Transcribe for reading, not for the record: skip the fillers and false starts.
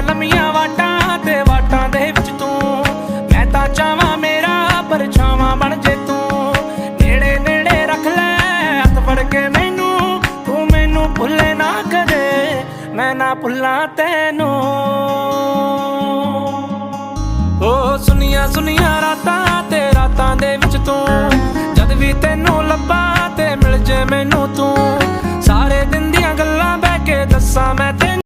ਲੰਮੀਆਂ ਲੰਮੀਆਂ ਵਾਟਾਂ ਤੇ ਵਾਟਾਂ ਦੇ ਵਿੱਚ ਤੂੰ। ਮੈਂ ਤਾਂ ਚਾਹਾਂ ਮੇਰਾ ਪਰਛਾਵਾਂ ਬਣ ਜੇ ਤੂੰ। ਨੇੜੇ ਨੇੜੇ ਰੱਖ ਲੈ ਹੱਥ ਫੜ ਕੇ ਮੈਨੂੰ, ਤੂੰ ਮੈਨੂੰ ਭੁੱਲੇ ਨਾ ਕਦੇ ਮੈਂ ਨਾ ਭੁੱਲਾਂ ਤੈਨੂੰ। ਓ ਸੁਨੀਆਂ ਸੁਨੀਆਂ ਰਾਤਾਂ ਤੇ ਰਾਤਾਂ ਦੇ ਵਿੱਚ ਤੂੰ, ਜਦ ਵੀ ਤੈਨੂੰ ਲੱਭਾਂ ਤੇ ਮਿਲ ਜੇ ਮੈਨੂੰ ਤੂੰ। ਸਾਰੇ ਦਿਨ ਦੀਆਂ ਗੱਲਾਂ ਬਹਿ ਕੇ ਦੱਸਾਂ ਮੈਂ